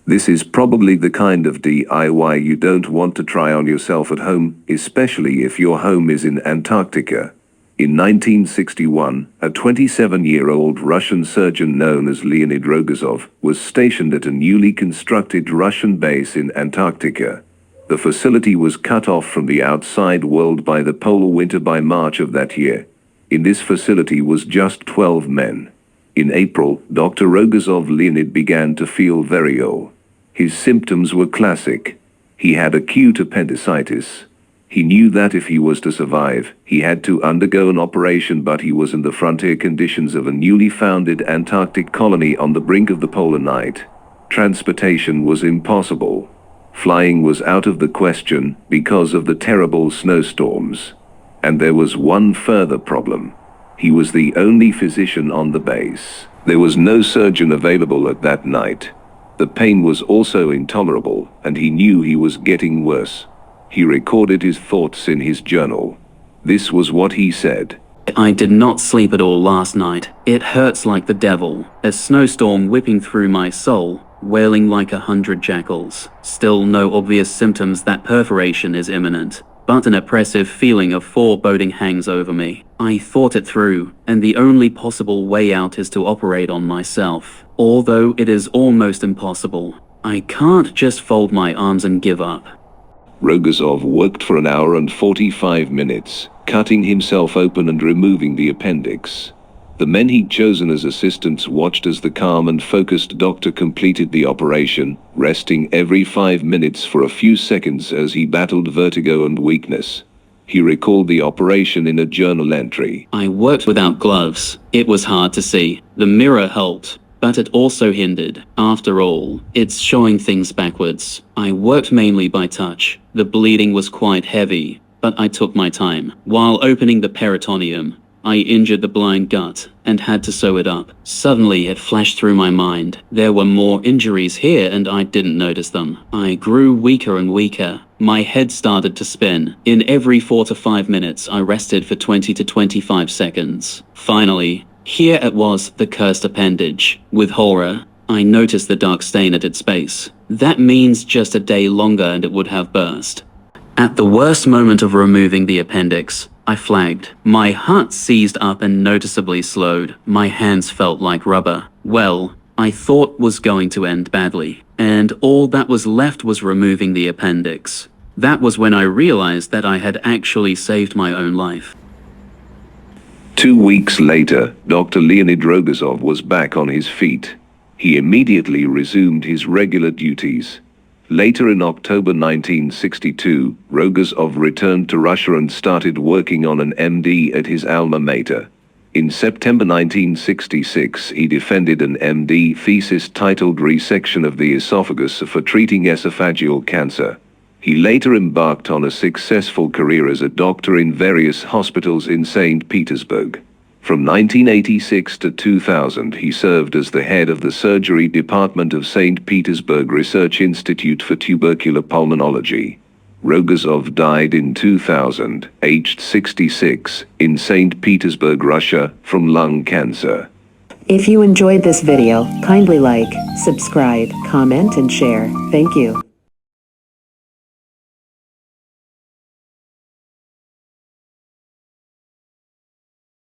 This is probably the kind of DIY you don't want to try on yourself at home, especially if your home is in Antarctica. In 1961, a 27-year-old Russian surgeon known as Leonid Rogozov was stationed at a newly constructed Russian base in Antarctica. The facility was cut off from the outside world by the polar winter by March of that year. In this facility was just 12 men. In April, Dr. Rogozov Leonid began to feel very ill. His symptoms were classic. He had acute appendicitis. He knew that if he was to survive, he had to undergo an operation, but he was in the frontier conditions of a newly founded Antarctic colony on the brink of the polar night. Transportation was impossible. Flying was out of the question because of the terrible snowstorms. And there was one further problem. He was the only physician on the base. There was no surgeon available at that night. The pain was also intolerable, and he knew he was getting worse. He recorded his thoughts in his journal. This was what he said. I did not sleep at all last night. It hurts like the devil. A snowstorm whipping through my soul, wailing like 100 jackals. Still no obvious symptoms that perforation is imminent, but an oppressive feeling of foreboding hangs over me. I thought it through, and the only possible way out is to operate on myself. Although it is almost impossible. I can't just fold my arms and give up. Rogozov worked for an hour and 45 minutes, cutting himself open and removing the appendix. The men he'd chosen as assistants watched as the calm and focused doctor completed the operation, resting every 5 minutes for a few seconds as he battled vertigo and weakness. He recalled the operation in a journal entry. I worked without gloves. It was hard to see. The mirror helped, but it also hindered. After all, it's showing things backwards. I worked mainly by touch. The bleeding was quite heavy, but I took my time. While opening the peritoneum, I injured the blind gut and had to sew it up. Suddenly it flashed through my mind. There were more injuries here and I didn't notice them. I grew weaker and weaker. My head started to spin. In every 4 to 5 minutes, I rested for 20 to 25 seconds. Finally, here it was, the cursed appendage. With horror, I noticed the dark stain at its base. That means just a day longer and it would have burst. At the worst moment of removing the appendix, I flagged. My heart seized up and noticeably slowed. My hands felt like rubber. Well, I thought was going to end badly. And all that was left was removing the appendix. That was when I realized that I had actually saved my own life. 2 weeks later, Dr. Leonid Rogozov was back on his feet. He immediately resumed his regular duties. Later in October 1962, Rogozov returned to Russia and started working on an MD at his alma mater. In September 1966, he defended an MD thesis titled Resection of the Esophagus for Treating Esophageal Cancer. He later embarked on a successful career as a doctor in various hospitals in St. Petersburg. From 1986 to 2000, he served as the head of the surgery department of St. Petersburg Research Institute for Tubercular Pulmonology. Rogozov died in 2000, aged 66, in St. Petersburg, Russia, from lung cancer. If you enjoyed this video, kindly like, subscribe, comment and share. Thank you.